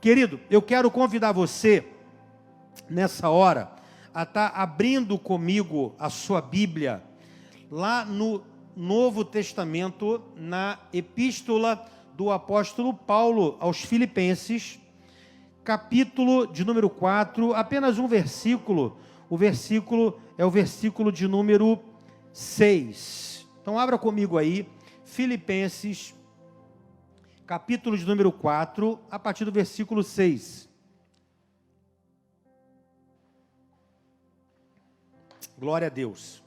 Querido, eu quero convidar você, nessa hora, a estar abrindo comigo a sua Bíblia, lá no Novo Testamento, na Epístola do Apóstolo Paulo aos Filipenses, capítulo de número 4, apenas um versículo, o versículo é o versículo de número 6. Então abra comigo aí, Filipenses, capítulo de número 4, a partir do versículo 6. Glória a Deus.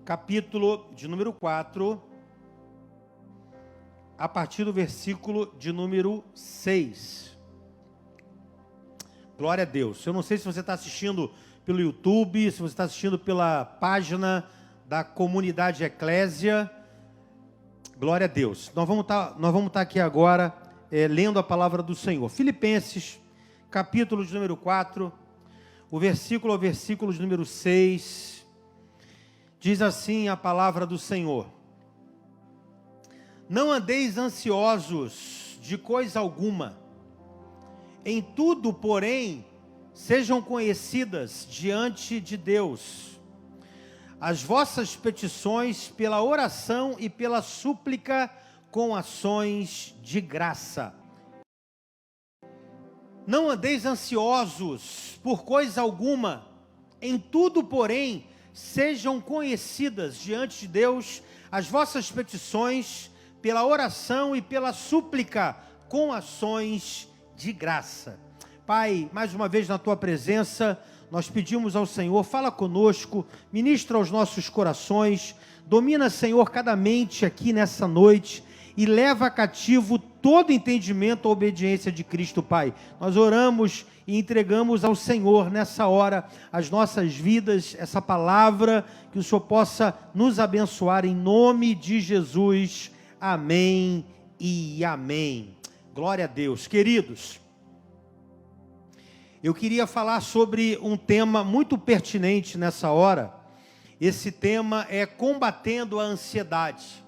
Capítulo de número 4, a partir do versículo de número 6. Glória a Deus. Eu não sei se você está assistindo pelo YouTube, se você está assistindo pela página da comunidade Eclésia. Glória a Deus. Nós vamos estar aqui agora lendo a palavra do Senhor. Filipenses, capítulo de número 4, o versículo ao versículo de número 6. Diz assim a palavra do Senhor: não andeis ansiosos de coisa alguma, em tudo, porém, sejam conhecidas diante de Deus as vossas petições pela oração e pela súplica com ações de graça. Não andeis ansiosos por coisa alguma, em tudo, porém, sejam conhecidas diante de Deus as vossas petições pela oração e pela súplica com ações de graça. Pai, mais uma vez na Tua presença, nós pedimos ao Senhor, fala conosco, ministra aos nossos corações, domina, Senhor, cada mente aqui nessa noite e leva cativo todo entendimento à obediência de Cristo, Pai. Nós oramos e entregamos ao Senhor nessa hora as nossas vidas, essa palavra, que o Senhor possa nos abençoar em nome de Jesus. Amém e amém. Glória a Deus. Queridos, eu queria falar sobre um tema muito pertinente nessa hora. Esse tema é combatendo a ansiedade.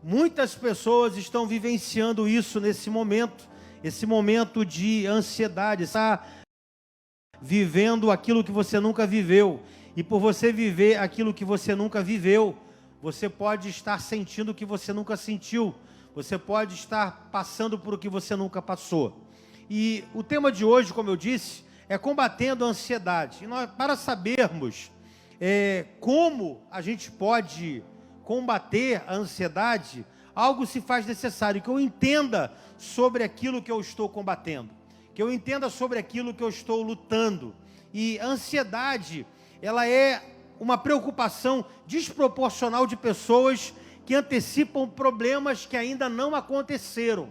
Muitas pessoas estão vivenciando isso nesse momento, esse momento de ansiedade, está vivendo aquilo que você nunca viveu. E por você viver aquilo que você nunca viveu, você pode estar sentindo o que você nunca sentiu. Você pode estar passando por o que você nunca passou. E o tema de hoje, como eu disse, é combatendo a ansiedade. E nós, para sabermos como a gente pode combater a ansiedade, algo se faz necessário, que eu entenda sobre aquilo que eu estou combatendo, que eu entenda sobre aquilo que eu estou lutando. E a ansiedade, ela é uma preocupação desproporcional de pessoas que antecipam problemas que ainda não aconteceram.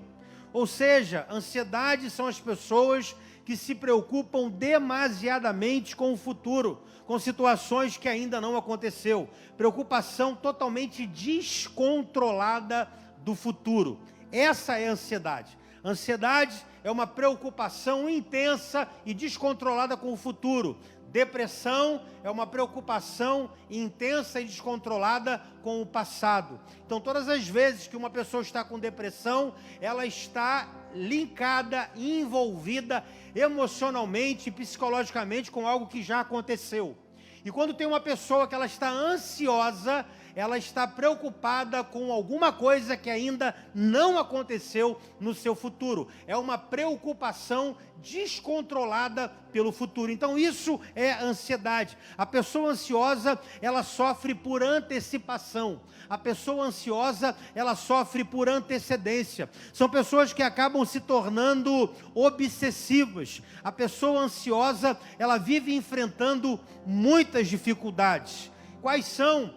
Ou seja, ansiedade são as pessoas que se preocupam demasiadamente com o futuro, com situações que ainda não aconteceu. Preocupação totalmente descontrolada do futuro. Essa é a ansiedade. Ansiedade é uma preocupação intensa e descontrolada com o futuro. Depressão é uma preocupação intensa e descontrolada com o passado. Então, todas as vezes que uma pessoa está com depressão, ela está linkada, envolvida emocionalmente e psicologicamente com algo que já aconteceu. E quando tem uma pessoa que ela está ansiosa, ela está preocupada com alguma coisa que ainda não aconteceu no seu futuro. É uma preocupação descontrolada pelo futuro. Então isso é ansiedade. A pessoa ansiosa, ela sofre por antecipação. A pessoa ansiosa, ela sofre por antecedência. São pessoas que acabam se tornando obsessivas. A pessoa ansiosa, ela vive enfrentando muitas dificuldades. Quais são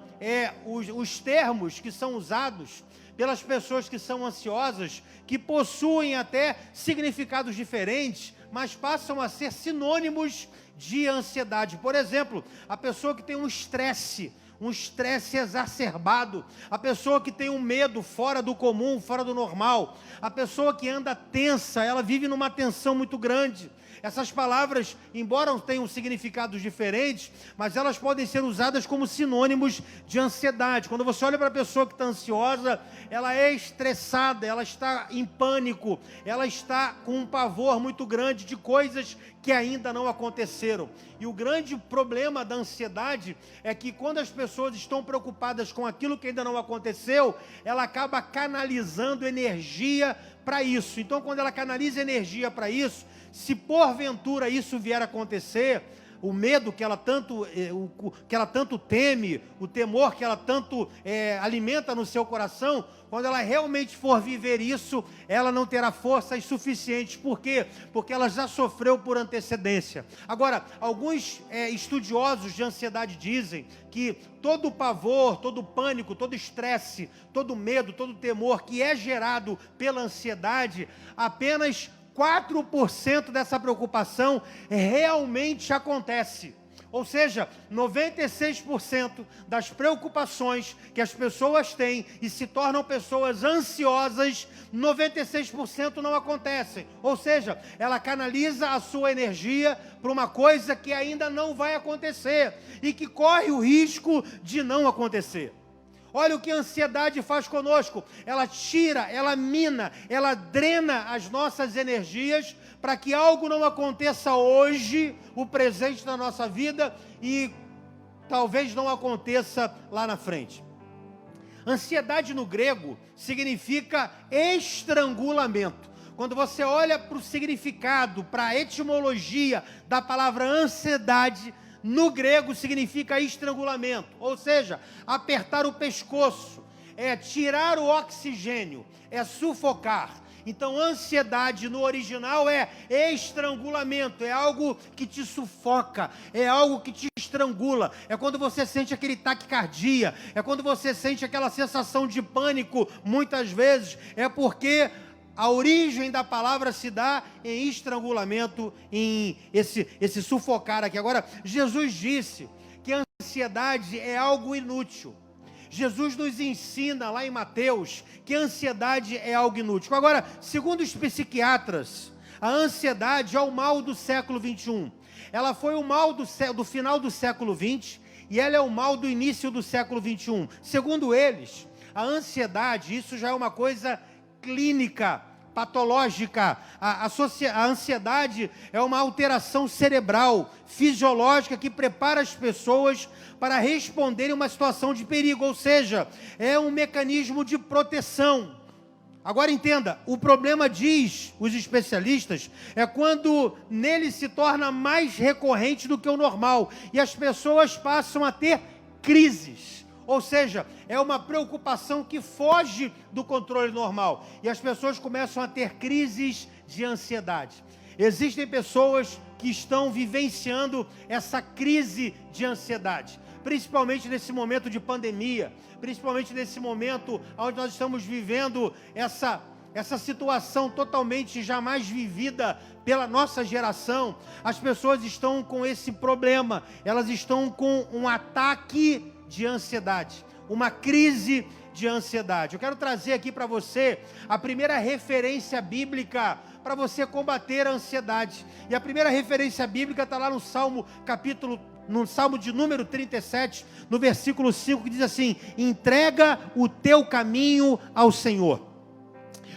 os termos que são usados pelas pessoas que são ansiosas, que possuem até significados diferentes, mas passam a ser sinônimos de ansiedade? Por exemplo, a pessoa que tem um estresse exacerbado, a pessoa que tem um medo fora do comum, fora do normal, a pessoa que anda tensa, ela vive numa tensão muito grande, Essas palavras, embora tenham significados diferentes, mas elas podem ser usadas como sinônimos de ansiedade. Quando você olha para a pessoa que está ansiosa, ela é estressada, ela está em pânico, ela está com um pavor muito grande de coisas que ainda não aconteceram. E o grande problema da ansiedade é que quando as pessoas estão preocupadas com aquilo que ainda não aconteceu, ela acaba canalizando energia para isso. Então, quando ela canaliza energia para isso, se porventura isso vier a acontecer, o medo que ela tanto teme, o temor que ela tanto alimenta no seu coração, quando ela realmente for viver isso, ela não terá forças suficientes. Por quê? Porque ela já sofreu por antecedência. Agora, alguns estudiosos de ansiedade dizem que todo pavor, todo pânico, todo estresse, todo medo, todo temor que é gerado pela ansiedade, apenas 4% dessa preocupação realmente acontece. Ou seja, 96% das preocupações que as pessoas têm e se tornam pessoas ansiosas, 96% não acontecem. Ou seja, ela canaliza a sua energia para uma coisa que ainda não vai acontecer e que corre o risco de não acontecer. Olha o que a ansiedade faz conosco. Ela tira, ela mina, ela drena as nossas energias para que algo não aconteça hoje, o presente da nossa vida, e talvez não aconteça lá na frente. Ansiedade no grego significa estrangulamento. Quando você olha para o significado, para a etimologia da palavra ansiedade, no grego significa estrangulamento, ou seja, apertar o pescoço, é tirar o oxigênio, é sufocar. Então, ansiedade no original é estrangulamento, é algo que te sufoca, é algo que te estrangula, é quando você sente aquele taquicardia, é quando você sente aquela sensação de pânico, muitas vezes, é porque a origem da palavra se dá em estrangulamento, em esse sufocar aqui. Agora, Jesus disse que a ansiedade é algo inútil. Jesus nos ensina lá em Mateus que a ansiedade é algo inútil. Agora, segundo os psiquiatras, a ansiedade é o mal do século 21. Ela foi o mal do final do século 20 e ela é o mal do início do século 21. Segundo eles, a ansiedade, isso já é uma coisa clínica, patológica. A ansiedade é uma alteração cerebral, fisiológica, que prepara as pessoas para responderem a uma situação de perigo, ou seja, é um mecanismo de proteção. Agora entenda, o problema, diz os especialistas, é quando nele se torna mais recorrente do que o normal, e as pessoas passam a ter crises. Ou seja, é uma preocupação que foge do controle normal. E as pessoas começam a ter crises de ansiedade. Existem pessoas que estão vivenciando essa crise de ansiedade, principalmente nesse momento de pandemia, principalmente nesse momento onde nós estamos vivendo essa situação totalmente jamais vivida pela nossa geração. As pessoas estão com esse problema, elas estão com um ataque de ansiedade, uma crise de ansiedade. Eu quero trazer aqui para você a primeira referência bíblica para você combater a ansiedade. E a primeira referência bíblica está lá no Salmo de número 37, no versículo 5, que diz assim: entrega o teu caminho ao Senhor,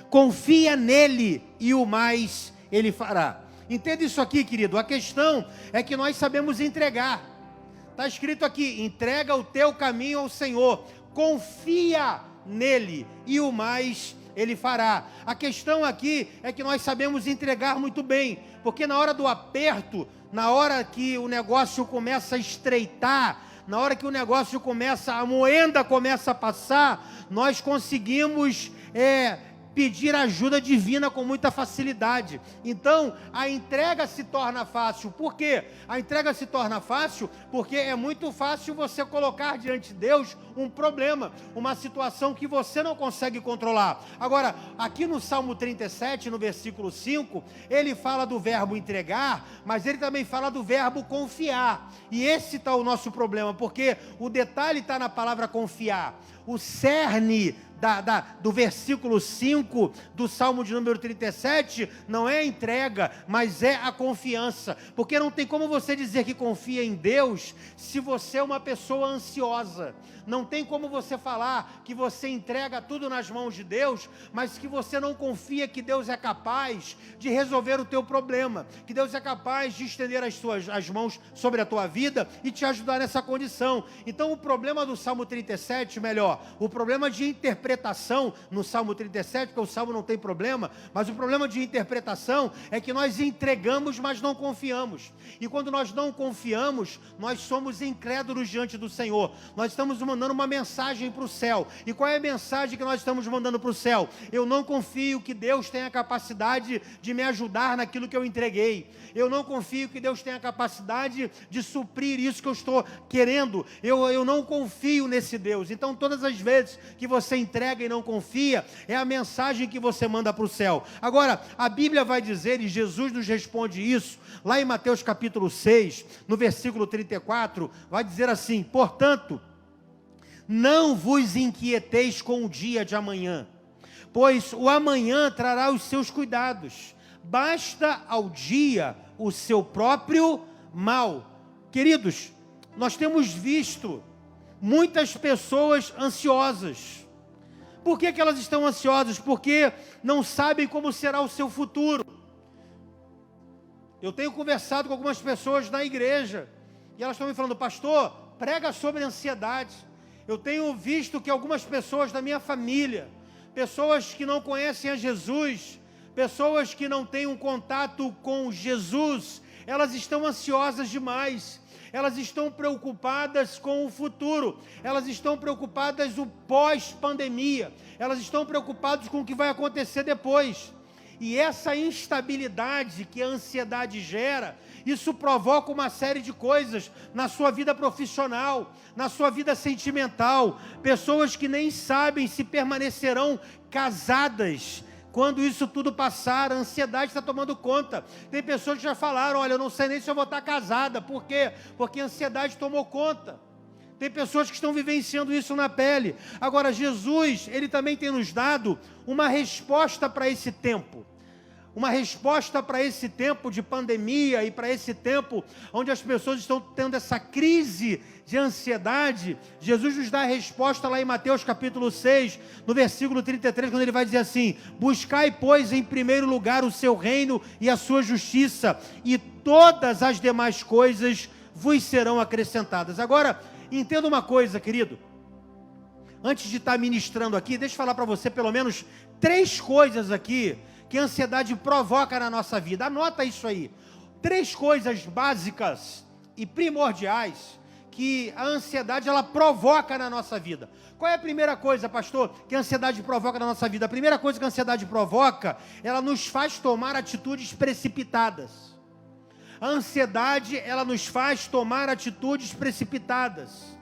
confia nele e o mais ele fará. Entenda isso aqui, querido. A questão é que nós sabemos entregar. Está escrito aqui: entrega o teu caminho ao Senhor, confia nele e o mais ele fará. A questão aqui é que nós sabemos entregar muito bem, porque na hora do aperto, na hora que o negócio começa a estreitar, na hora que o negócio começa, a moenda começa a passar, nós conseguimos pedir ajuda divina com muita facilidade. Então, a entrega se torna fácil. Por quê? A entrega se torna fácil porque é muito fácil você colocar diante de Deus um problema, uma situação que você não consegue controlar. Agora, aqui no Salmo 37, no versículo 5, ele fala do verbo entregar, mas ele também fala do verbo confiar. E esse está o nosso problema, porque o detalhe está na palavra confiar. O cerne do versículo 5 do Salmo de número 37, não é a entrega, mas é a confiança. Porque não tem como você dizer que confia em Deus se você é uma pessoa ansiosa. Não tem como você falar que você entrega tudo nas mãos de Deus, mas que você não confia que Deus é capaz de resolver o teu problema, que Deus é capaz de estender as mãos sobre a tua vida e te ajudar nessa condição. Então o problema do Salmo 37, o problema de interpretação no Salmo 37, porque o Salmo não tem problema, mas o problema de interpretação é que nós entregamos, mas não confiamos. E quando nós não confiamos, nós somos incrédulos diante do Senhor. Nós estamos mandando uma mensagem para o céu. E qual é a mensagem que nós estamos mandando para o céu? Eu não confio que Deus tenha a capacidade de me ajudar naquilo que eu entreguei. Eu não confio que Deus tenha a capacidade de suprir isso que eu estou querendo. Eu não confio nesse Deus. Então, todas as vezes que você entrega e não confia, é a mensagem que você manda para o céu. Agora, a Bíblia vai dizer, e Jesus nos responde isso, lá em Mateus capítulo 6, no versículo 34, vai dizer assim: portanto, não vos inquieteis com o dia de amanhã, pois o amanhã trará os seus cuidados. Basta ao dia o seu próprio mal. Queridos, nós temos visto muitas pessoas ansiosas. Por que elas estão ansiosas? Porque não sabem como será o seu futuro. Eu tenho conversado com algumas pessoas na igreja, e elas estão me falando: pastor, prega sobre ansiedade. Eu tenho visto que algumas pessoas da minha família, pessoas que não conhecem a Jesus, pessoas que não têm um contato com Jesus, elas estão ansiosas demais. Elas estão preocupadas com o futuro, elas estão preocupadas com o pós-pandemia, elas estão preocupadas com o que vai acontecer depois. E essa instabilidade que a ansiedade gera, isso provoca uma série de coisas na sua vida profissional, na sua vida sentimental. Pessoas que nem sabem se permanecerão casadas quando isso tudo passar. A ansiedade está tomando conta. Tem pessoas que já falaram: olha, eu não sei nem se eu vou estar casada. Por quê? Porque a ansiedade tomou conta. Tem pessoas que estão vivenciando isso na pele. Agora, Jesus, Ele também tem nos dado uma resposta para esse tempo. Uma resposta para esse tempo de pandemia e para esse tempo onde as pessoas estão tendo essa crise de ansiedade. Jesus nos dá a resposta lá em Mateus capítulo 6, no versículo 33, quando Ele vai dizer assim: buscai, pois, em primeiro lugar o seu reino e a sua justiça, e todas as demais coisas vos serão acrescentadas. Agora, entenda uma coisa, querido. Antes de estar ministrando aqui, deixa eu falar para você pelo menos 3 coisas aqui que a ansiedade provoca na nossa vida. Anota isso aí. 3 coisas básicas e primordiais que a ansiedade ela provoca na nossa vida. Qual é a primeira coisa, pastor, que a ansiedade provoca na nossa vida? A primeira coisa que a ansiedade provoca, ela nos faz tomar atitudes precipitadas. A ansiedade, ela nos faz tomar atitudes precipitadas.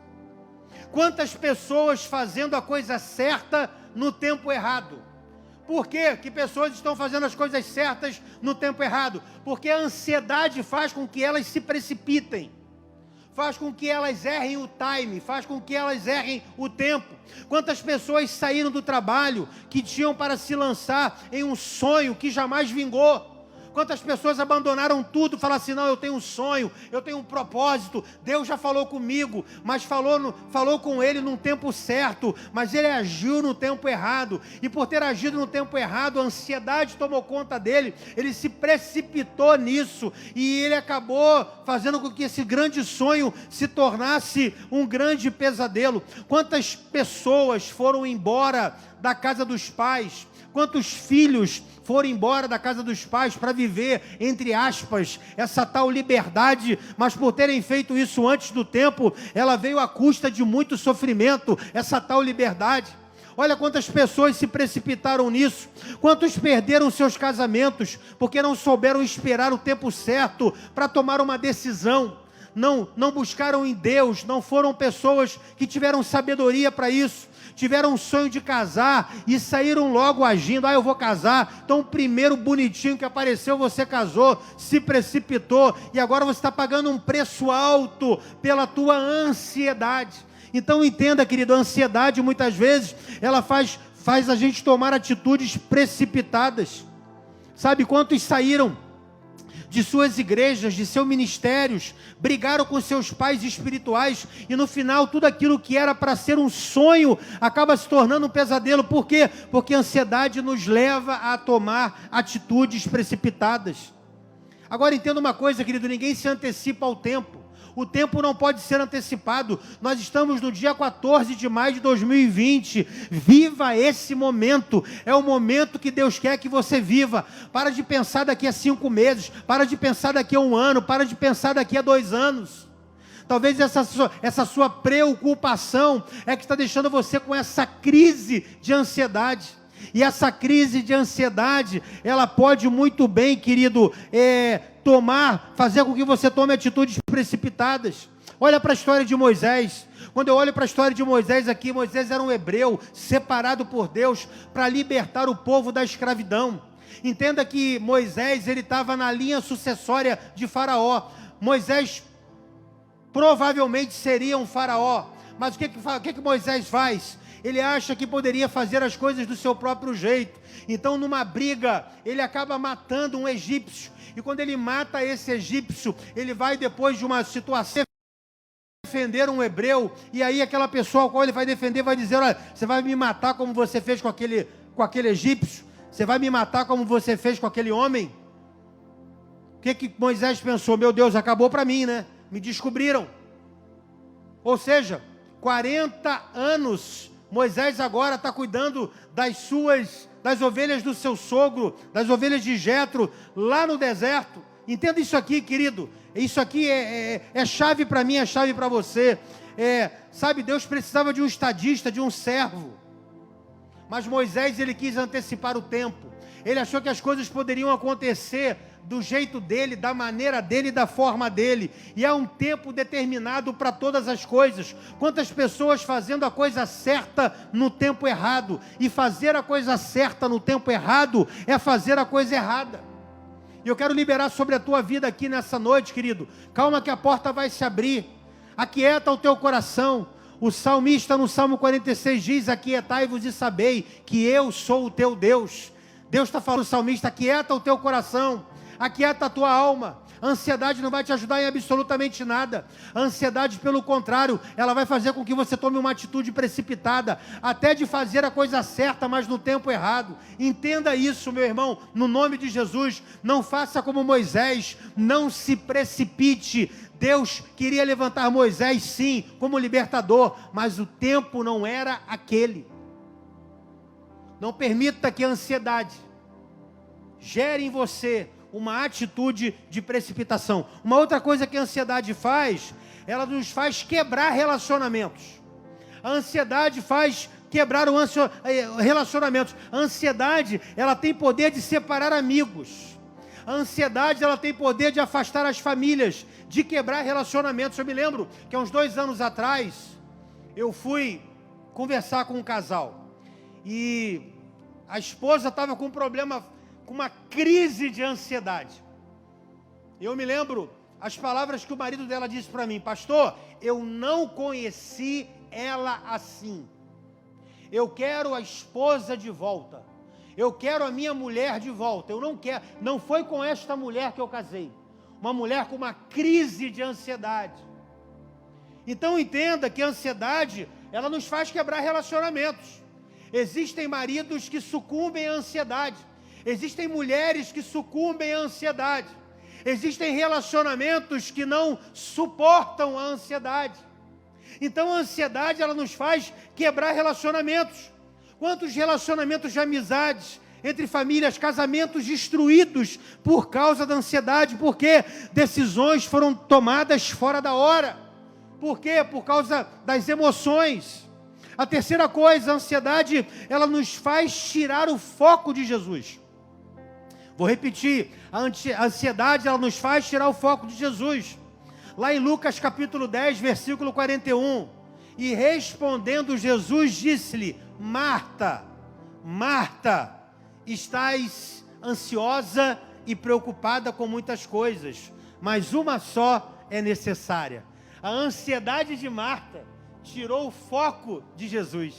Quantas pessoas fazendo a coisa certa no tempo errado? Por quê que pessoas estão fazendo as coisas certas no tempo errado? Porque a ansiedade faz com que elas se precipitem, faz com que elas errem o time, faz com que elas errem o tempo. Quantas pessoas saíram do trabalho que tinham para se lançar em um sonho que jamais vingou? Quantas pessoas abandonaram tudo, falaram assim: não, eu tenho um sonho, eu tenho um propósito, Deus já falou comigo, mas falou com ele num tempo certo, mas ele agiu no tempo errado, e por ter agido no tempo errado, a ansiedade tomou conta dele, ele se precipitou nisso, e ele acabou fazendo com que esse grande sonho se tornasse um grande pesadelo. Quantas pessoas foram embora da casa dos pais? Quantos filhos foram embora da casa dos pais para viver, entre aspas, essa tal liberdade, mas por terem feito isso antes do tempo, ela veio à custa de muito sofrimento, essa tal liberdade. Olha quantas pessoas se precipitaram nisso, quantos perderam seus casamentos, porque não souberam esperar o tempo certo para tomar uma decisão. Não buscaram em Deus, não foram pessoas que tiveram sabedoria para isso. Tiveram um sonho de casar e saíram logo agindo: eu vou casar. Então o primeiro bonitinho que apareceu, você casou, se precipitou, e agora você está pagando um preço alto pela tua ansiedade. Então entenda, querido, a ansiedade muitas vezes, ela faz faz a gente tomar atitudes precipitadas. Sabe quantos saíram de suas igrejas, de seus ministérios, brigaram com seus pais espirituais e no final tudo aquilo que era para ser um sonho acaba se tornando um pesadelo. Por quê? Porque a ansiedade nos leva a tomar atitudes precipitadas. Agora entenda uma coisa, querido, ninguém se antecipa ao tempo. O tempo não pode ser antecipado. Nós estamos no dia 14 de maio de 2020. Viva esse momento. É o momento que Deus quer que você viva. Para de pensar daqui a 5 meses. Para de pensar daqui a 1 ano. Para de pensar daqui a 2 anos. Talvez essa sua preocupação é que está deixando você com essa crise de ansiedade. E essa crise de ansiedade, ela pode muito bem, querido, fazer com que você tome atitudes precipitadas. Olha para a história de Moisés. Quando eu olho para a história de Moisés aqui, Moisés era um hebreu separado por Deus para libertar o povo da escravidão. Entenda que Moisés, ele estava na linha sucessória de Faraó. Moisés provavelmente seria um faraó. Mas o que Moisés faz? Ele acha que poderia fazer as coisas do seu próprio jeito. Então, numa briga, ele acaba matando um egípcio. E quando ele mata esse egípcio, ele vai, depois de uma situação, defender um hebreu. E aí aquela pessoa ao qual ele vai defender vai dizer: olha, você vai me matar como você fez com aquele egípcio? Você vai me matar como você fez com aquele homem? O que Moisés pensou? Meu Deus, acabou para mim, né? Me descobriram. Ou seja, 40 anos... Moisés agora está cuidando das ovelhas do seu sogro, das ovelhas de Jetro, lá no deserto. Entenda isso aqui, querido. Isso aqui é chave para mim, é chave para você. Sabe, Deus precisava de um estadista, de um servo. Mas Moisés, ele quis antecipar o tempo. Ele achou que as coisas poderiam acontecer do jeito dele, da maneira dele, da forma dele. E há um tempo determinado para todas as coisas. Quantas pessoas fazendo a coisa certa no tempo errado. E fazer a coisa certa no tempo errado é fazer a coisa errada. E eu quero liberar sobre a tua vida aqui nessa noite, querido. Calma que a porta vai se abrir. Aquieta o teu coração. O salmista no Salmo 46 diz: aquietai-vos e sabei que eu sou o teu Deus. Deus está falando, salmista, aquieta o teu coração. Aquieta a tua alma. A ansiedade não vai te ajudar em absolutamente nada. A ansiedade, pelo contrário, ela vai fazer com que você tome uma atitude precipitada, até de fazer a coisa certa, mas no tempo errado. Entenda isso, meu irmão, no nome de Jesus. Não faça como Moisés, não se precipite. Deus queria levantar Moisés, sim, como libertador, mas o tempo não era aquele. Não permita que a ansiedade gere em você uma atitude de precipitação. Uma outra coisa que a ansiedade faz, ela nos faz quebrar relacionamentos. A ansiedade faz quebrar relacionamentos. A ansiedade, ela tem poder de separar amigos. A ansiedade, ela tem poder de afastar as famílias, de quebrar relacionamentos. Eu me lembro que há uns 2 anos atrás, eu fui conversar com um casal. E a esposa estava com um problema, com uma crise de ansiedade. Eu me lembro as palavras que o marido dela disse para mim: pastor, eu não conheci ela assim. Eu quero a esposa de volta. Eu quero a minha mulher de volta. Eu não quero. Não foi com esta mulher que eu casei. Uma mulher com uma crise de ansiedade. Então entenda que a ansiedade, ela nos faz quebrar relacionamentos. Existem maridos que sucumbem à ansiedade. Existem mulheres que sucumbem à ansiedade. Existem relacionamentos que não suportam a ansiedade. Então a ansiedade, ela nos faz quebrar relacionamentos. Quantos relacionamentos de amizades entre famílias, casamentos destruídos por causa da ansiedade? Porque decisões foram tomadas fora da hora. Por quê? Por causa das emoções. A terceira coisa, a ansiedade, ela nos faz tirar o foco de Jesus. Vou repetir, a ansiedade, ela nos faz tirar o foco de Jesus. Lá em Lucas capítulo 10, versículo 41, e respondendo Jesus, disse-lhe: Marta, Marta, estás ansiosa e preocupada com muitas coisas, mas uma só é necessária. A ansiedade de Marta tirou o foco de Jesus.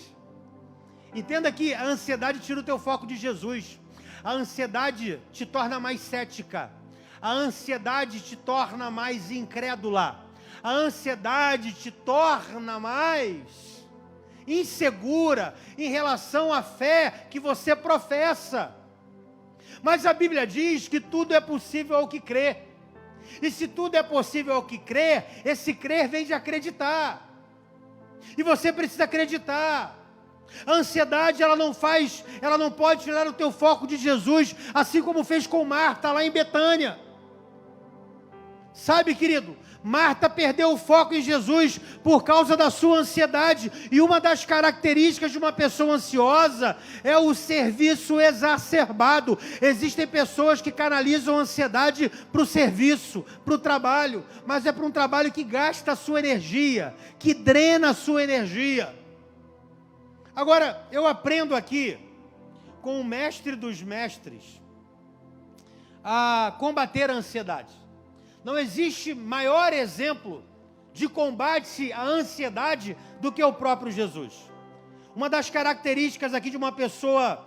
Entenda que a ansiedade tira o teu foco de Jesus. A ansiedade te torna mais cética. A ansiedade te torna mais incrédula. A ansiedade te torna mais insegura em relação à fé que você professa. Mas a Bíblia diz que tudo é possível ao que crê. E se tudo é possível ao que crê, esse crer vem de acreditar. E você precisa acreditar. A ansiedade, ela não pode tirar o teu foco de Jesus, assim como fez com Marta lá em Betânia. Sabe, querido, Marta perdeu o foco em Jesus por causa da sua ansiedade. E uma das características de uma pessoa ansiosa é o serviço exacerbado. Existem pessoas que canalizam a ansiedade para o serviço, para o trabalho, mas é para um trabalho que gasta a sua energia, que drena a sua energia. Agora, eu aprendo aqui com o mestre dos mestres a combater a ansiedade. Não existe maior exemplo de combate à ansiedade do que o próprio Jesus. Uma das características aqui de uma pessoa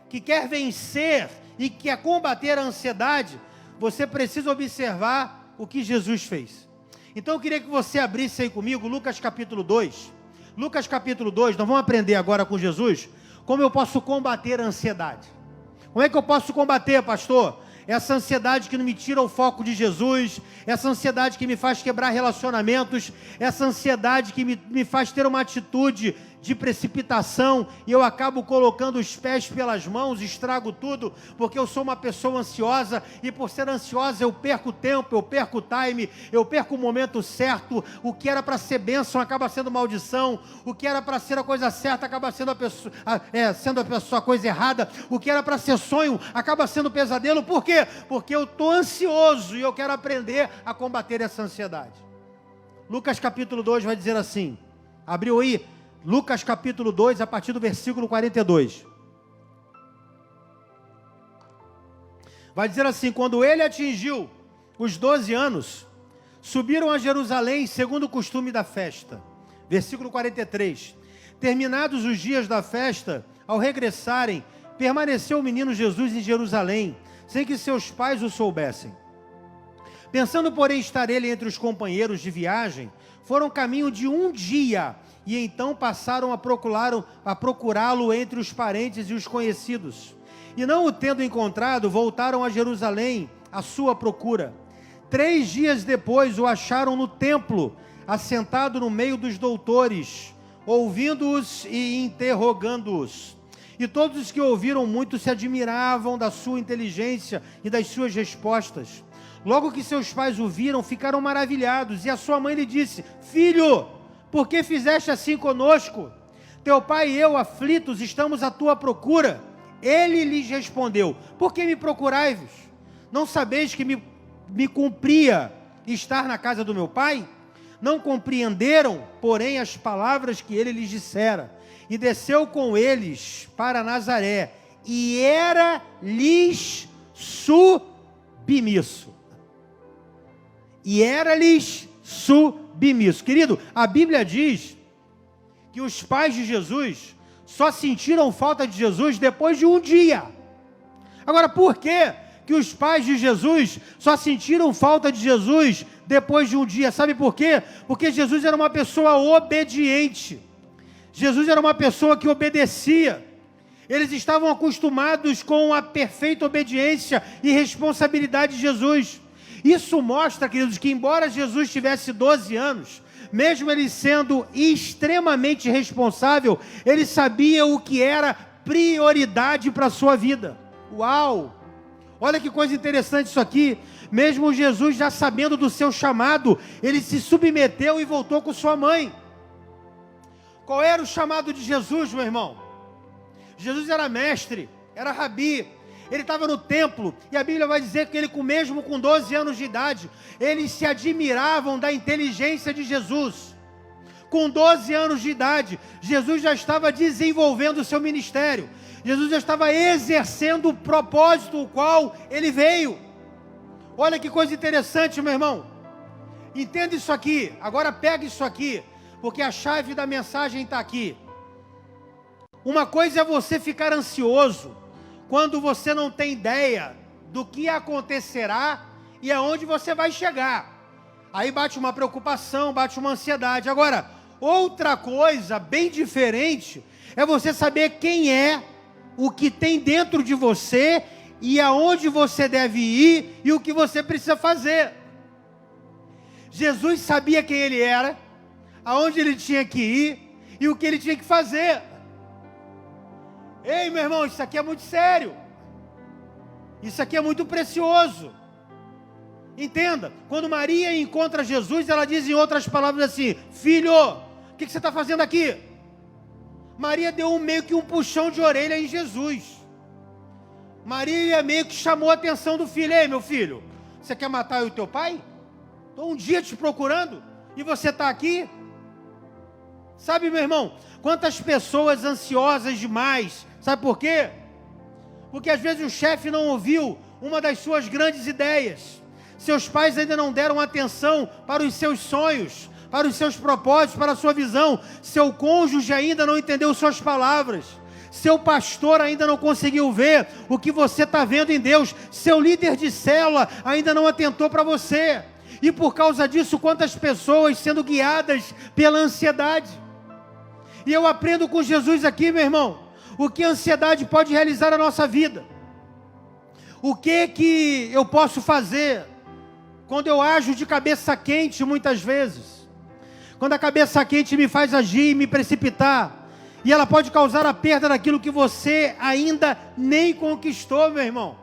que quer vencer e que quer combater a ansiedade, você precisa observar o que Jesus fez. Então eu queria que você abrisse aí comigo Lucas capítulo 2. Lucas capítulo 2, nós vamos aprender agora com Jesus como eu posso combater a ansiedade. Como é que eu posso combater, pastor? Essa ansiedade que não me tira o foco de Jesus, essa ansiedade que me faz quebrar relacionamentos, essa ansiedade que me faz ter uma atitude de precipitação e eu acabo colocando os pés pelas mãos, estrago tudo, porque eu sou uma pessoa ansiosa e por ser ansiosa eu perco tempo, eu perco o time, eu perco o momento certo. O que era para ser bênção acaba sendo maldição, o que era para ser a coisa certa acaba sendo a coisa errada, o que era para ser sonho acaba sendo pesadelo. Por quê? Porque eu estou ansioso e eu quero aprender a combater essa ansiedade. Lucas capítulo 2 vai dizer assim, abriu aí? Lucas capítulo 2, a partir do versículo 42. Vai dizer assim: quando ele atingiu os 12 anos, subiram a Jerusalém segundo o costume da festa. Versículo 43. Terminados os dias da festa, ao regressarem, permaneceu o menino Jesus em Jerusalém, sem que seus pais o soubessem. Pensando, porém, estar ele entre os companheiros de viagem, foram caminho de um dia, e então passaram a procurá-lo entre os parentes e os conhecidos. E não o tendo encontrado, voltaram a Jerusalém à sua procura. 3 dias depois o acharam no templo, assentado no meio dos doutores, ouvindo-os e interrogando-os. E todos os que ouviram muito se admiravam da sua inteligência e das suas respostas. Logo que seus pais o viram, ficaram maravilhados, e a sua mãe lhe disse: filho, por que fizeste assim conosco? Teu pai e eu, aflitos, estamos à tua procura. Ele lhes respondeu: por que me procurais? Não sabeis que me cumpria estar na casa do meu pai? Não compreenderam, porém, as palavras que ele lhes dissera. E desceu com eles para Nazaré, e era-lhes submisso. Querido, a Bíblia diz que os pais de Jesus só sentiram falta de Jesus depois de um dia. Agora, por que os pais de Jesus só sentiram falta de Jesus depois de um dia? Sabe por quê? Porque Jesus era uma pessoa obediente. Jesus era uma pessoa que obedecia. Eles estavam acostumados com a perfeita obediência e responsabilidade de Jesus. Isso mostra, queridos, que embora Jesus tivesse 12 anos, mesmo ele sendo extremamente responsável, ele sabia o que era prioridade para a sua vida. Uau! Olha que coisa interessante isso aqui. Mesmo Jesus já sabendo do seu chamado, ele se submeteu e voltou com sua mãe. Qual era o chamado de Jesus, meu irmão? Jesus era mestre, era rabi. Ele estava no templo, e a Bíblia vai dizer que ele, mesmo com 12 anos de idade, eles se admiravam da inteligência de Jesus. Com 12 anos de idade, Jesus já estava desenvolvendo o seu ministério. Jesus já estava exercendo o propósito o qual ele veio. Olha que coisa interessante, meu irmão. Entenda isso aqui, agora pega isso aqui, porque a chave da mensagem está aqui. Uma coisa é você ficar ansioso quando você não tem ideia do que acontecerá e aonde você vai chegar. Aí bate uma preocupação, bate uma ansiedade. Agora, outra coisa bem diferente é você saber quem é, o que tem dentro de você e aonde você deve ir e o que você precisa fazer. Jesus sabia quem ele era, aonde ele tinha que ir e o que ele tinha que fazer. Ei, meu irmão, isso aqui é muito sério. Isso aqui é muito precioso. Entenda, quando Maria encontra Jesus, ela diz em outras palavras assim: filho, o que você está fazendo aqui? Maria deu meio que um puxão de orelha em Jesus. Maria meio que chamou a atenção do filho. Ei, meu filho, você quer matar o teu pai? Estou um dia te procurando e você está aqui? Sabe, meu irmão, quantas pessoas ansiosas demais, sabe por quê? Porque às vezes o chefe não ouviu uma das suas grandes ideias. Seus pais ainda não deram atenção para os seus sonhos, para os seus propósitos, para a sua visão. Seu cônjuge ainda não entendeu suas palavras. Seu pastor ainda não conseguiu ver o que você está vendo em Deus. Seu líder de célula ainda não atentou para você. E por causa disso, quantas pessoas sendo guiadas pela ansiedade. E eu aprendo com Jesus aqui, meu irmão, o que a ansiedade pode realizar na nossa vida. O que eu posso fazer quando eu ajo de cabeça quente muitas vezes? Quando a cabeça quente me faz agir e me precipitar. E ela pode causar a perda daquilo que você ainda nem conquistou, meu irmão.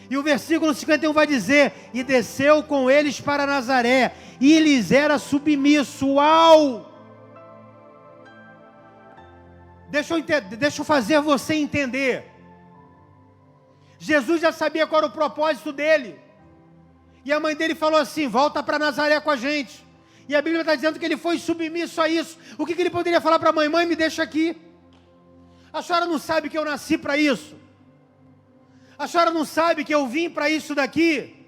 E o versículo 51 vai dizer: e desceu com eles para Nazaré, e lhes era submisso. Uau! Deixa eu fazer você entender. Jesus já sabia qual era o propósito dele. E a mãe dele falou assim: volta para Nazaré com a gente. E a Bíblia está dizendo que ele foi submisso a isso. O que ele poderia falar para a mãe? Mãe, me deixa aqui. A senhora não sabe que eu nasci para isso? A senhora não sabe que eu vim para isso daqui?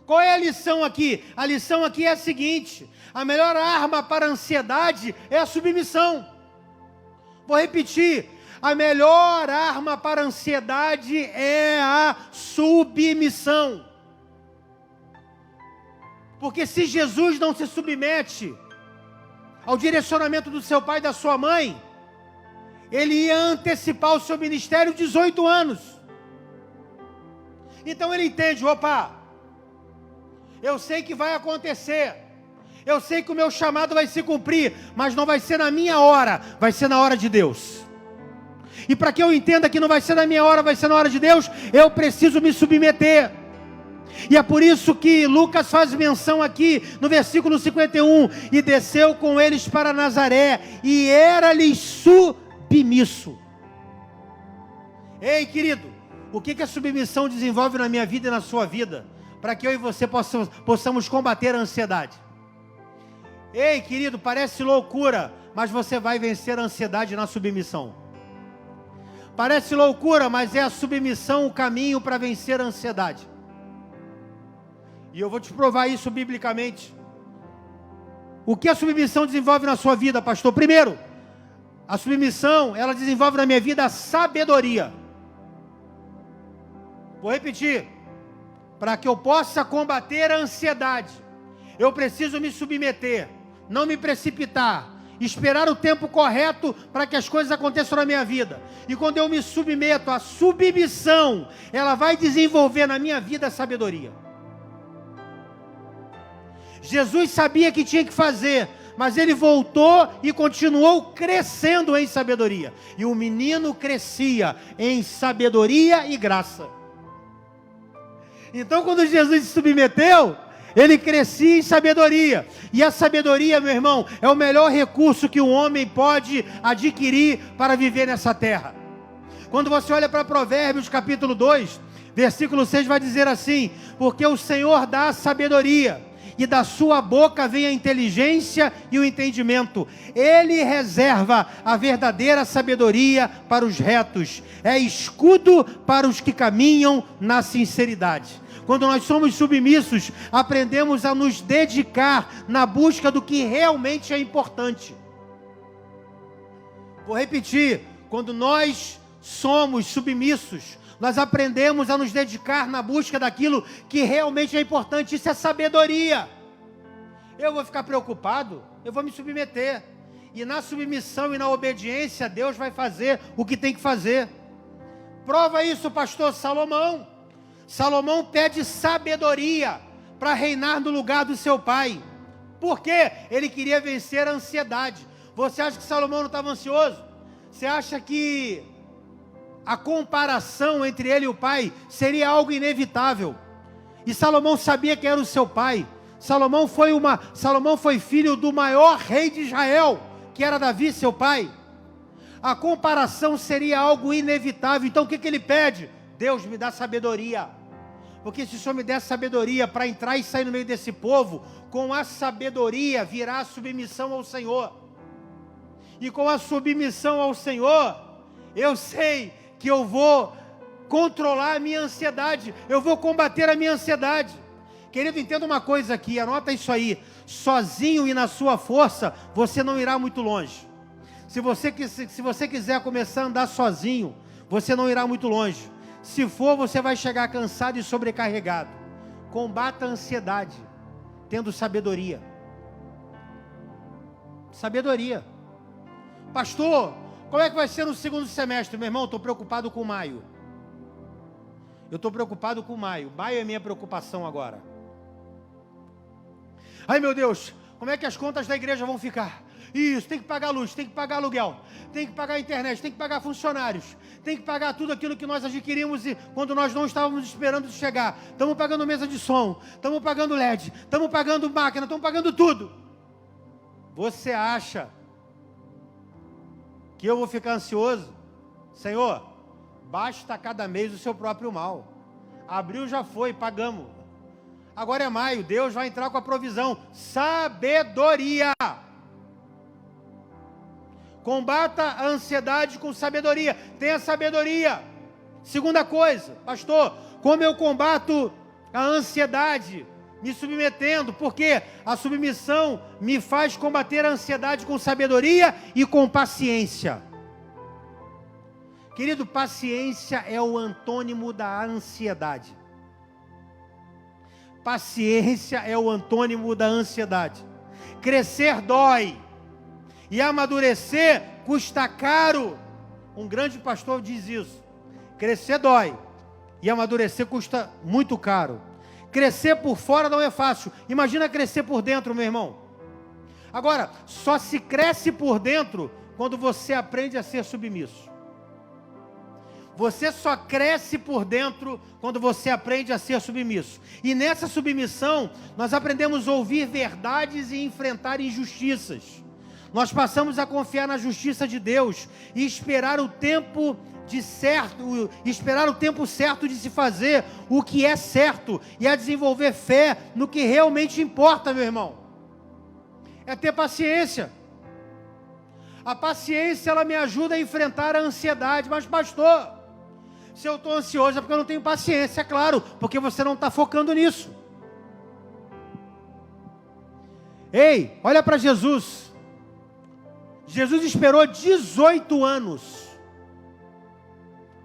Qual é a lição aqui? A lição aqui é a seguinte: a melhor arma para a ansiedade é a submissão. Vou repetir: a melhor arma para a ansiedade é a submissão. Porque se Jesus não se submete ao direcionamento do seu pai e da sua mãe, ele ia antecipar o seu ministério 18 anos. Então ele entende: opa, eu sei que vai acontecer, eu sei que o meu chamado vai se cumprir, mas não vai ser na minha hora, vai ser na hora de Deus. E para que eu entenda que não vai ser na minha hora, vai ser na hora de Deus, eu preciso me submeter. E é por isso que Lucas faz menção aqui no versículo 51, e desceu com eles para Nazaré, e era-lhes submisso. Ei, querido, o que a submissão desenvolve na minha vida e na sua vida, para que eu e você possamos combater a ansiedade? Ei, querido, parece loucura, mas você vai vencer a ansiedade na submissão. Parece loucura, mas é a submissão o caminho para vencer a ansiedade. E eu vou te provar isso biblicamente. O que a submissão desenvolve na sua vida, pastor? Primeiro, a submissão, ela desenvolve na minha vida a sabedoria. Vou repetir. Para que eu possa combater a ansiedade, eu preciso me submeter, não me precipitar, esperar o tempo correto para que as coisas aconteçam na minha vida. E quando eu me submeto, a submissão, ela vai desenvolver na minha vida a sabedoria. Jesus sabia que tinha que fazer, mas ele voltou e continuou crescendo em sabedoria. E o menino crescia em sabedoria e graça. Então, quando Jesus se submeteu, ele crescia em sabedoria. E a sabedoria, meu irmão, é o melhor recurso que o homem pode adquirir para viver nessa terra. Quando você olha para Provérbios capítulo 2, versículo 6 vai dizer assim: porque o Senhor dá a sabedoria, e da sua boca vem a inteligência e o entendimento. Ele reserva a verdadeira sabedoria para os retos. É escudo para os que caminham na sinceridade. Quando nós somos submissos, aprendemos a nos dedicar na busca do que realmente é importante. Vou repetir, quando nós somos submissos, nós aprendemos a nos dedicar na busca daquilo que realmente é importante. Isso é sabedoria. Eu vou ficar preocupado, eu vou me submeter. E na submissão e na obediência, Deus vai fazer o que tem que fazer. Prova isso, pastor Salomão. Salomão pede sabedoria para reinar no lugar do seu pai. Por quê? Ele queria vencer a ansiedade. Você acha que Salomão não estava ansioso? Você acha que a comparação entre ele e o pai seria algo inevitável? E Salomão sabia que era o seu pai. Salomão foi filho do maior rei de Israel, que era Davi, seu pai. A comparação seria algo inevitável. Então o que ele pede? Deus, me dá sabedoria. Porque se o Senhor me der sabedoria para entrar e sair no meio desse povo, com a sabedoria virá a submissão ao Senhor. E com a submissão ao Senhor, eu sei que eu vou controlar a minha ansiedade, eu vou combater a minha ansiedade. Querido, entenda uma coisa aqui, anota isso aí. Sozinho e na sua força, você não irá muito longe. Se você quiser começar a andar sozinho, você não irá muito longe. Se for, você vai chegar cansado e sobrecarregado. Combata a ansiedade, tendo sabedoria. Sabedoria. Pastor, como é que vai ser no segundo semestre? Meu irmão, estou preocupado com maio. Eu estou preocupado com maio. Maio é minha preocupação agora. Ai meu Deus, como é que as contas da igreja vão ficar? Isso, tem que pagar luz, tem que pagar aluguel, tem que pagar a internet, tem que pagar funcionários, tem que pagar tudo aquilo que nós adquirimos e quando nós não estávamos esperando chegar. Estamos pagando mesa de som, estamos pagando LED, estamos pagando máquina, estamos pagando tudo. Você acha que eu vou ficar ansioso? Senhor, basta cada mês o seu próprio mal. Abril já foi, pagamos. Agora é maio, Deus vai entrar com a provisão. Sabedoria. Combata a ansiedade com sabedoria. Tenha sabedoria. Segunda coisa, pastor, como eu combato a ansiedade? Me submetendo, porque a submissão me faz combater a ansiedade com sabedoria e com paciência. Querido, paciência é o antônimo da ansiedade. Paciência é o antônimo da ansiedade. Crescer dói. E amadurecer custa caro. Um grande pastor diz isso. Crescer dói. E amadurecer custa muito caro. Crescer por fora não é fácil. Imagina crescer por dentro, meu irmão. Agora, só se cresce por dentro quando você aprende a ser submisso. Você só cresce por dentro quando você aprende a ser submisso. E nessa submissão, nós aprendemos a ouvir verdades e enfrentar injustiças. Nós passamos a confiar na justiça de Deus e esperar o tempo certo de se fazer o que é certo e a desenvolver fé no que realmente importa, meu irmão. É ter paciência. A paciência, ela me ajuda a enfrentar a ansiedade. Mas pastor, se eu estou ansioso é porque eu não tenho paciência, é claro, porque você não está focando nisso. Ei, olha para Jesus. Jesus esperou 18 anos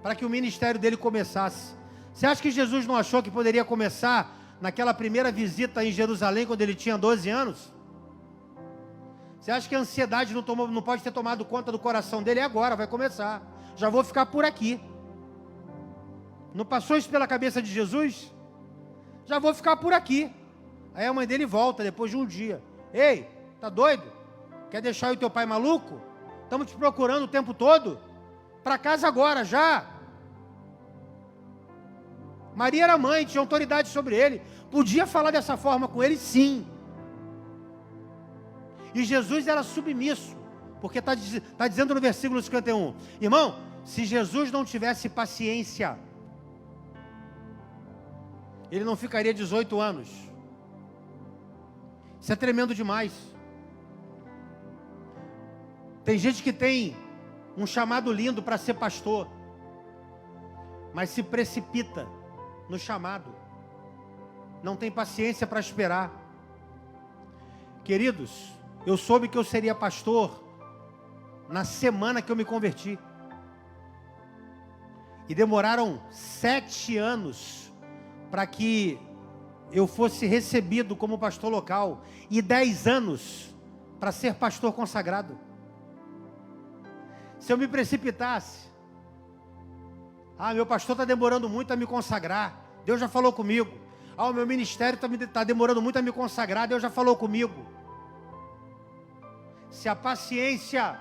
para que o ministério dele começasse. Você acha que Jesus não achou que poderia começar naquela primeira visita em Jerusalém, quando ele tinha 12 anos? Você acha que a ansiedade não pode ter tomado conta do coração dele? É agora, vai começar. Já vou ficar por aqui. Não passou isso pela cabeça de Jesus? Já vou ficar por aqui. Aí a mãe dele volta depois de um dia. Ei, tá doido? Quer deixar o teu pai maluco? Estamos te procurando o tempo todo. Para casa agora, já. Maria era mãe, tinha autoridade sobre ele. Podia falar dessa forma com ele, sim. E Jesus era submisso. Porque está dizendo no versículo 51. Irmão, se Jesus não tivesse paciência, ele não ficaria 18 anos. Isso é tremendo demais. Tem gente que tem um chamado lindo para ser pastor, mas se precipita no chamado. Não tem paciência para esperar. Queridos, eu soube que eu seria pastor na semana que eu me converti. E demoraram 7 anos para que eu fosse recebido como pastor local. E 10 anos para ser pastor consagrado. Se eu me precipitasse, meu pastor está demorando muito a me consagrar, Deus já falou comigo. O meu ministério está demorando muito a me consagrar, Deus já falou comigo. Se a paciência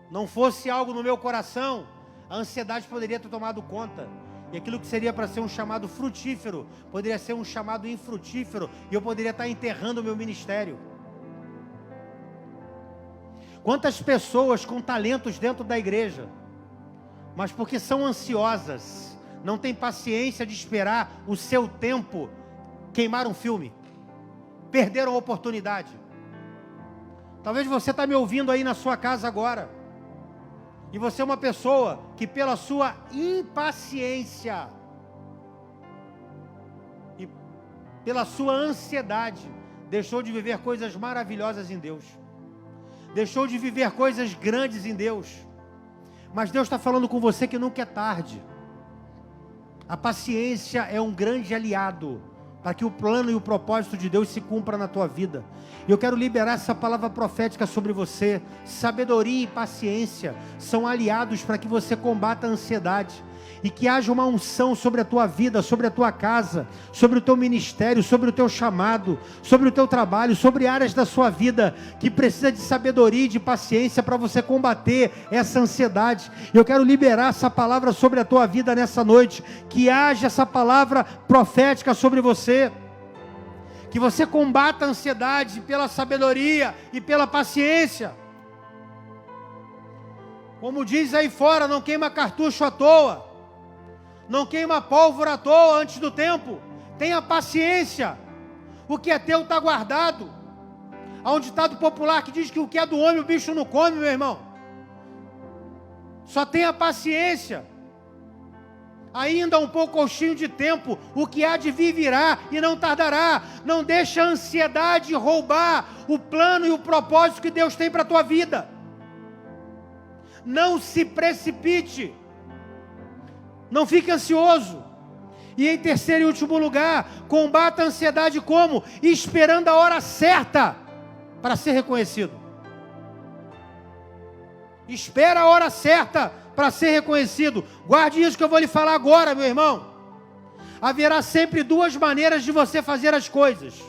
não fosse algo no meu coração, a ansiedade poderia ter tomado conta. E aquilo que seria para ser um chamado frutífero, poderia ser um chamado infrutífero, e eu poderia estar enterrando o meu ministério. Quantas pessoas com talentos dentro da igreja, mas porque são ansiosas, não têm paciência de esperar o seu tempo, queimaram um filme, perderam a oportunidade. Talvez você está me ouvindo aí na sua casa agora, e você é uma pessoa que pela sua impaciência e pela sua ansiedade, deixou de viver coisas maravilhosas em Deus, deixou de viver coisas grandes em Deus. Mas Deus está falando com você que nunca é tarde. A paciência é um grande aliado para que o plano e o propósito de Deus se cumpra na tua vida. E eu quero liberar essa palavra profética sobre você. Sabedoria e paciência são aliados para que você combata a ansiedade. E que haja uma unção sobre a tua vida, sobre a tua casa, sobre o teu ministério, sobre o teu chamado, sobre o teu trabalho, sobre áreas da sua vida que precisa de sabedoria e de paciência para você combater essa ansiedade. Eu quero liberar essa palavra sobre a tua vida nessa noite, que haja essa palavra profética sobre você, que você combata a ansiedade pela sabedoria e pela paciência. Como diz aí fora, não queima cartucho à toa, não queima pólvora à toa antes do tempo. Tenha paciência. O que é teu está guardado. Há um ditado popular que diz que o que é do homem o bicho não come, meu irmão. Só tenha paciência. Ainda um pouquinho de tempo, o que há de vir virá e não tardará. Não deixe a ansiedade roubar o plano e o propósito que Deus tem para a tua vida. Não se precipite. Não fique ansioso. E em terceiro e último lugar, combata a ansiedade como? Esperando a hora certa para ser reconhecido. Espera a hora certa para ser reconhecido. Guarde isso que eu vou lhe falar agora, meu irmão. Haverá sempre 2 maneiras de você fazer as coisas: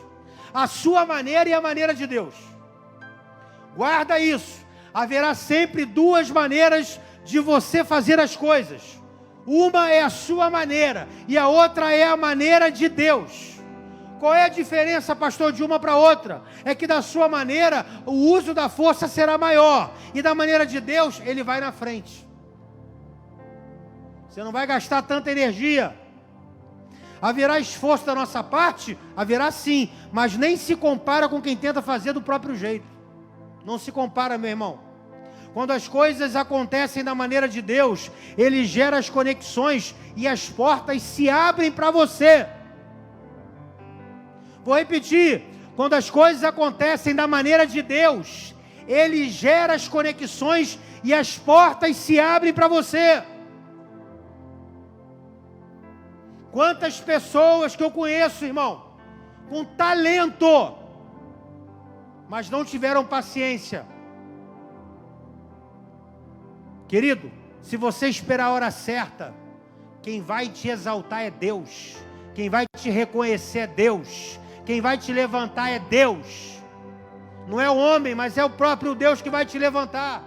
a sua maneira e a maneira de Deus. Guarda isso. Haverá sempre 2 maneiras de você fazer as coisas. Uma é a sua maneira e a outra é a maneira de Deus. Qual é a diferença, pastor, de uma para outra? É que da sua maneira o uso da força será maior, e da maneira de Deus ele vai na frente. Você não vai gastar tanta energia. Haverá esforço da nossa parte? Haverá sim, mas nem se compara com quem tenta fazer do próprio jeito. Não se compara, meu irmão. Quando as coisas acontecem da maneira de Deus, Ele gera as conexões e as portas se abrem para você. Vou repetir. Quando as coisas acontecem da maneira de Deus, Ele gera as conexões e as portas se abrem para você. Quantas pessoas que eu conheço, irmão, com talento, mas não tiveram paciência. Querido, se você esperar a hora certa, quem vai te exaltar é Deus, quem vai te reconhecer é Deus, quem vai te levantar é Deus. Não é o homem, mas é o próprio Deus que vai te levantar.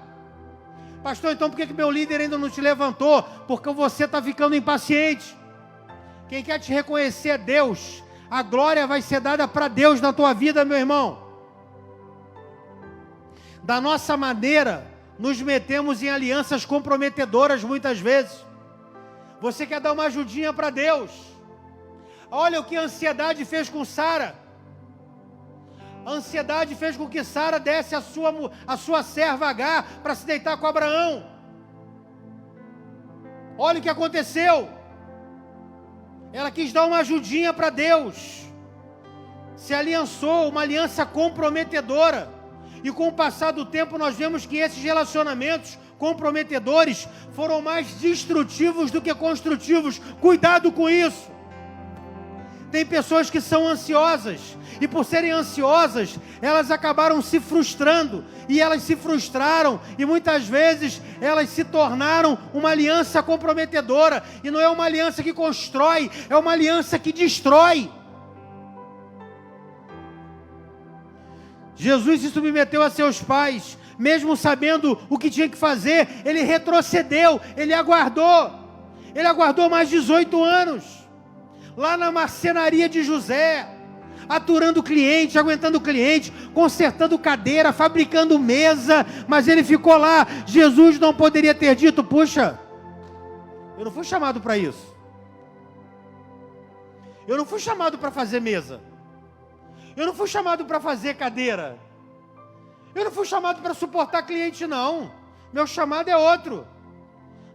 Pastor, então por que meu líder ainda não te levantou? Porque você está ficando impaciente. Quem quer te reconhecer é Deus. A glória vai ser dada para Deus na tua vida, meu irmão. Da nossa maneira, nos metemos em alianças comprometedoras muitas vezes. Você quer dar uma ajudinha para Deus. Olha o que a ansiedade fez com Sara. A ansiedade fez com que Sara desse a sua serva Agar para se deitar com Abraão. Olha o que aconteceu. Ela quis dar uma ajudinha para Deus. Se aliançou, uma aliança comprometedora. E com o passar do tempo nós vemos que esses relacionamentos comprometedores foram mais destrutivos do que construtivos. Cuidado com isso. Tem pessoas que são ansiosas, e por serem ansiosas, elas acabaram se frustrando, e elas se frustraram, e muitas vezes elas se tornaram uma aliança comprometedora, e não é uma aliança que constrói, é uma aliança que destrói. Jesus se submeteu a seus pais, mesmo sabendo o que tinha que fazer, ele retrocedeu, ele aguardou mais 18 anos, lá na marcenaria de José, aturando cliente, aguentando cliente, consertando cadeira, fabricando mesa, mas ele ficou lá. Jesus não poderia ter dito: puxa, eu não fui chamado para isso, eu não fui chamado para fazer mesa, eu não fui chamado para fazer cadeira, eu não fui chamado para suportar cliente, não, meu chamado é outro.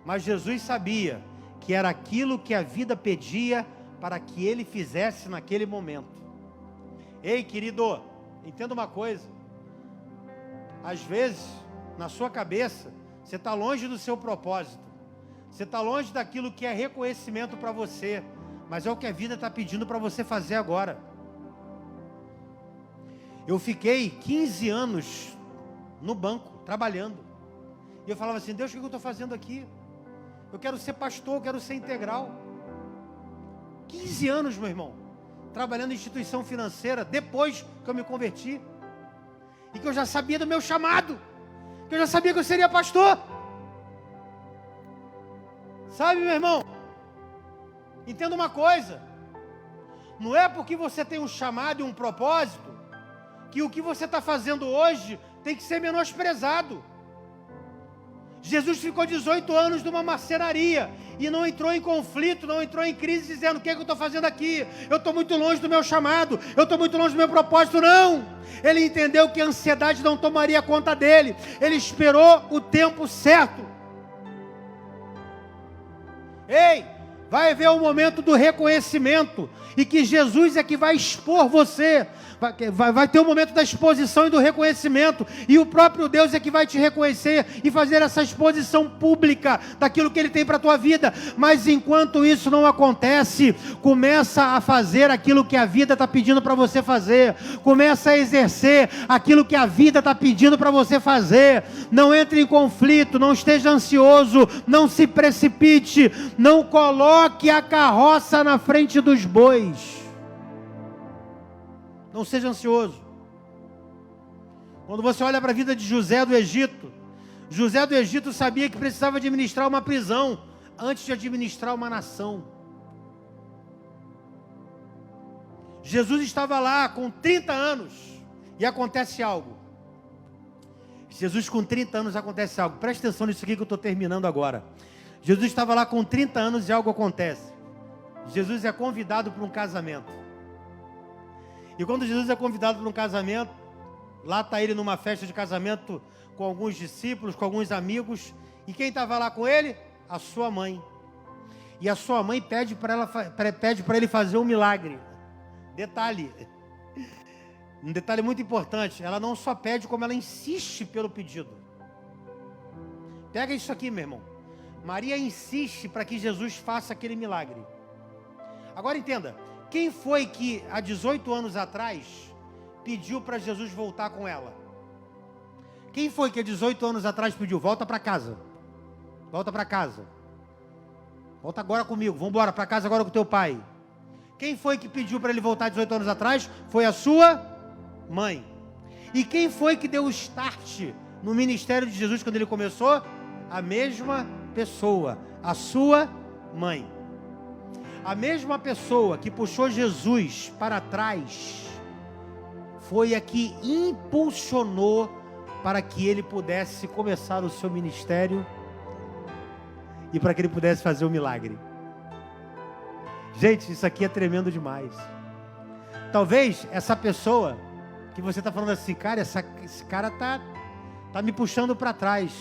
Mas Jesus sabia que era aquilo que a vida pedia para que ele fizesse naquele momento. Ei, querido, entenda uma coisa. Às vezes, na sua cabeça, você está longe do seu propósito. Você está longe daquilo que é reconhecimento para você. Mas é o que a vida está pedindo para você fazer agora. Eu fiquei 15 anos no banco, trabalhando. E eu falava assim: Deus, o que eu estou fazendo aqui? Eu quero ser pastor, eu quero ser integral. 15 anos, meu irmão, trabalhando em instituição financeira, depois que eu me converti, e que eu já sabia do meu chamado, que eu já sabia que eu seria pastor. Sabe, meu irmão, entenda uma coisa: não é porque você tem um chamado e um propósito, que o que você está fazendo hoje tem que ser menosprezado. Jesus ficou 18 anos numa marcenaria e não entrou em conflito, não entrou em crise dizendo: o que é que eu estou fazendo aqui? Eu estou muito longe do meu chamado, eu estou muito longe do meu propósito. Não! Ele entendeu que a ansiedade não tomaria conta dele. Ele esperou o tempo certo. Ei, vai haver o momento do reconhecimento, e que Jesus é que vai expor você. Vai ter o momento da exposição e do reconhecimento, e o próprio Deus é que vai te reconhecer e fazer essa exposição pública daquilo que Ele tem para a tua vida. Mas enquanto isso não acontece, começa a fazer aquilo que a vida está pedindo para você fazer, começa a exercer aquilo que a vida está pedindo para você fazer. Não entre em conflito, não esteja ansioso, não se precipite, não coloque a carroça na frente dos bois. Não seja ansioso. Quando você olha para a vida de José do Egito, José do Egito sabia que precisava administrar uma prisão antes de administrar uma nação. Jesus estava lá com 30 anos e acontece algo. Jesus com 30 anos acontece algo. Presta atenção nisso aqui que eu estou terminando agora. Jesus estava lá com 30 anos e algo acontece. Jesus é convidado para um casamento. E quando Jesus é convidado para um casamento, lá está ele numa festa de casamento com alguns discípulos, com alguns amigos. E quem estava lá com ele? A sua mãe. E a sua mãe pede para ele fazer um milagre. Detalhe, um detalhe muito importante: ela não só pede, como ela insiste pelo pedido. Pega isso aqui, meu irmão. Maria insiste para que Jesus faça aquele milagre. Agora entenda. Quem foi que há 18 anos atrás pediu para Jesus voltar com ela? Quem foi que há 18 anos atrás pediu: volta para casa, volta para casa, volta agora comigo, vamos embora para casa agora com teu pai? Quem foi que pediu para ele voltar 18 anos atrás? Foi a sua mãe. E quem foi que deu o start no ministério de Jesus quando ele começou? A mesma pessoa, a sua mãe. A mesma pessoa que puxou Jesus para trás foi a que impulsionou para que ele pudesse começar o seu ministério e para que ele pudesse fazer o milagre. Gente, isso aqui é tremendo demais. Talvez essa pessoa que você está falando assim: cara, esse cara tá me puxando para trás.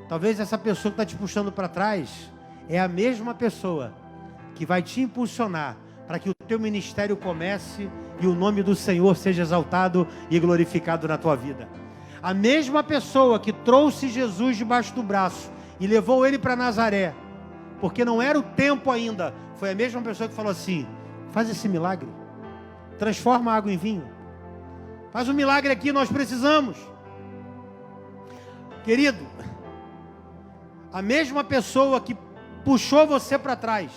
Talvez essa pessoa que está te puxando para trás é a mesma pessoa que vai te impulsionar para que o teu ministério comece e o nome do Senhor seja exaltado e glorificado na tua vida. A mesma pessoa que trouxe Jesus debaixo do braço e levou ele para Nazaré, porque não era o tempo ainda, foi a mesma pessoa que falou assim: faz esse milagre, transforma a água em vinho, faz um milagre aqui, nós precisamos. Querido, a mesma pessoa que puxou você para trás,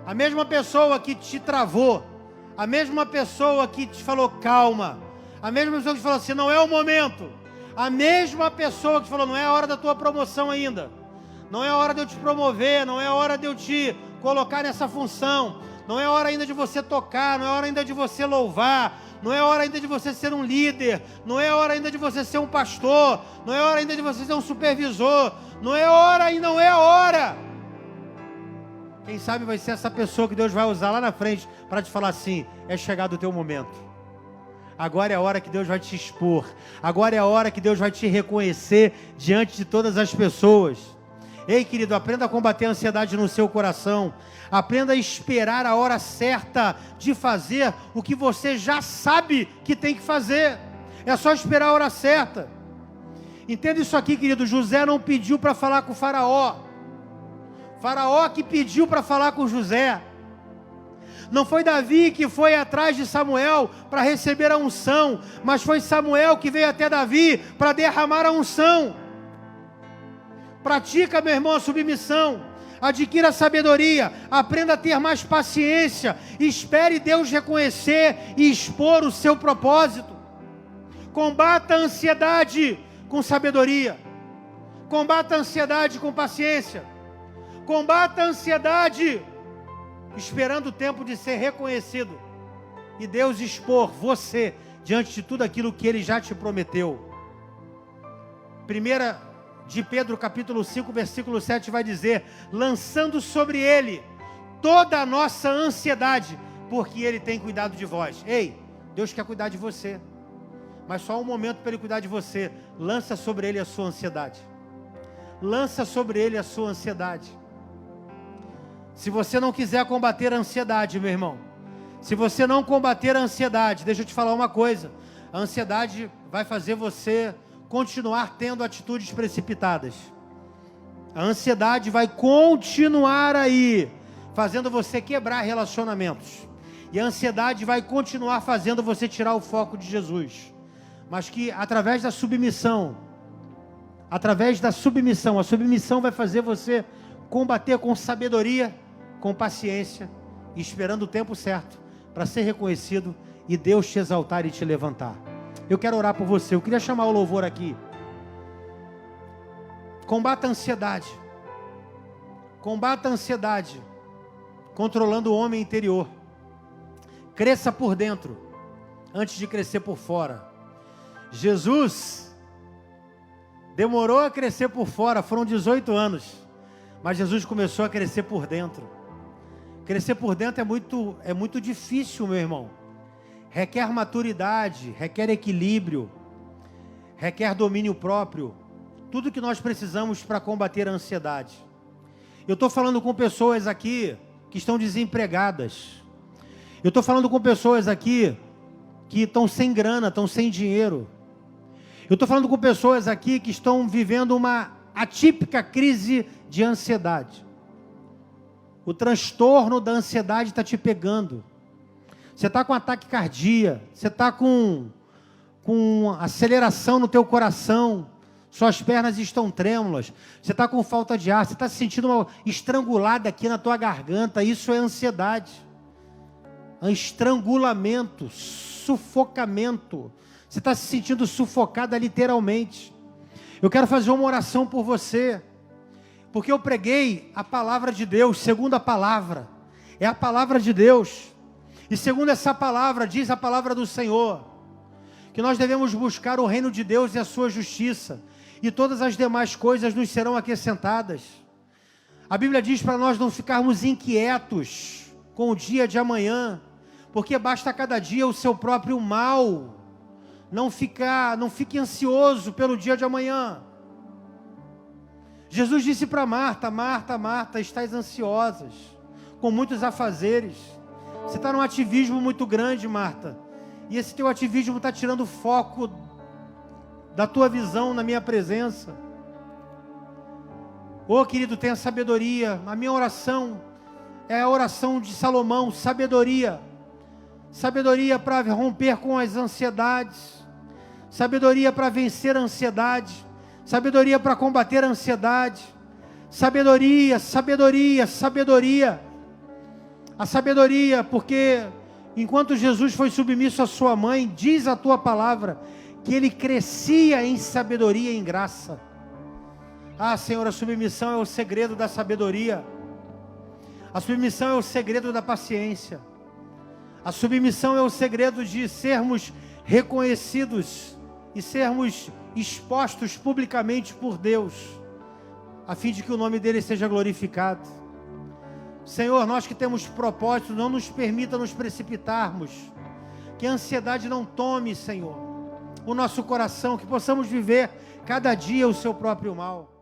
a mesma pessoa que te travou, a mesma pessoa que te falou calma, a mesma pessoa que te falou assim, não é o momento, a mesma pessoa que te falou, não é a hora da tua promoção ainda, não é a hora de eu te promover, não é a hora de eu te colocar nessa função, não é a hora ainda de você tocar, não é a hora ainda de você louvar, não é a hora ainda de você ser um líder, não é a hora ainda de você ser um pastor, não é a hora ainda de você ser um supervisor, não é a hora e não é a hora. Quem sabe vai ser essa pessoa que Deus vai usar lá na frente para te falar assim, é chegado o teu momento. Agora é a hora que Deus vai te expor, agora é a hora que Deus vai te reconhecer diante de todas as pessoas. Ei, querido, aprenda a combater a ansiedade no seu coração. Aprenda a esperar a hora certa de fazer o que você já sabe que tem que fazer. É só esperar a hora certa. Entenda isso aqui, querido. José não pediu para falar com o faraó. Faraó que pediu para falar com José. Não foi Davi que foi atrás de Samuel para receber a unção, mas foi Samuel que veio até Davi para derramar a unção. Pratica, meu irmão, a submissão. Adquira sabedoria. Aprenda a ter mais paciência. Espere Deus reconhecer e expor o seu propósito. Combata a ansiedade com sabedoria. Combata a ansiedade com paciência. Combata a ansiedade esperando o tempo de ser reconhecido. E Deus expor você diante de tudo aquilo que Ele já te prometeu. Primeira de Pedro capítulo 5, versículo 7 vai dizer, lançando sobre Ele toda a nossa ansiedade, porque Ele tem cuidado de vós. Ei, Deus quer cuidar de você, mas só um momento para Ele cuidar de você. Lança sobre Ele a sua ansiedade. Lança sobre Ele a sua ansiedade. Se você não quiser combater a ansiedade, meu irmão, se você não combater a ansiedade, deixa eu te falar uma coisa, a ansiedade vai fazer você continuar tendo atitudes precipitadas. A ansiedade vai continuar aí, fazendo você quebrar relacionamentos. E a ansiedade vai continuar fazendo você tirar o foco de Jesus. Mas que através da submissão, a submissão vai fazer você combater com sabedoria, com paciência, esperando o tempo certo, para ser reconhecido e Deus te exaltar e te levantar. Eu quero orar por você, eu queria chamar o louvor aqui. Combata a ansiedade. Combata a ansiedade, controlando o homem interior. Cresça por dentro, antes de crescer por fora. Jesus demorou a crescer por fora, foram 18 anos. Mas Jesus começou a crescer por dentro. Crescer por dentro é muito difícil, meu irmão. Requer maturidade, requer equilíbrio, requer domínio próprio. Tudo que nós precisamos para combater a ansiedade. Eu estou falando com pessoas aqui que estão desempregadas. Eu estou falando com pessoas aqui que estão sem grana, estão sem dinheiro. Eu estou falando com pessoas aqui que estão vivendo uma atípica crise de ansiedade. O transtorno da ansiedade está te pegando. Você está com ataque cardíaco, você está com aceleração no teu coração, suas pernas estão trêmulas, você está com falta de ar, você está se sentindo uma estrangulada aqui na tua garganta, isso é ansiedade. Um estrangulamento, sufocamento, você está se sentindo sufocada literalmente. Eu quero fazer uma oração por você, porque eu preguei a palavra de Deus, segundo a palavra, é a palavra de Deus. E segundo essa palavra, diz a palavra do Senhor, que nós devemos buscar o reino de Deus e a sua justiça, e todas as demais coisas nos serão acrescentadas. A Bíblia diz para nós não ficarmos inquietos com o dia de amanhã, porque basta cada dia o seu próprio mal. Não fique ansioso pelo dia de amanhã. Jesus disse para Marta, Marta, Marta, estás ansiosas com muitos afazeres. Você está num ativismo muito grande, Marta. E esse teu ativismo está tirando o foco da tua visão na minha presença. Ô querido, tenha sabedoria. A minha oração é a oração de Salomão, sabedoria. Sabedoria para romper com as ansiedades. Sabedoria para vencer a ansiedade. Sabedoria para combater a ansiedade. Sabedoria, sabedoria, sabedoria. A sabedoria, porque enquanto Jesus foi submisso à sua mãe, diz a tua palavra, que ele crescia em sabedoria e em graça. Ah, Senhor, a submissão é o segredo da sabedoria. A submissão é o segredo da paciência. A submissão é o segredo de sermos reconhecidos e sermos expostos publicamente por Deus, a fim de que o nome dele seja glorificado. Senhor, nós que temos propósito, não nos permita nos precipitarmos, que a ansiedade não tome, Senhor, o nosso coração, que possamos viver cada dia o seu próprio mal.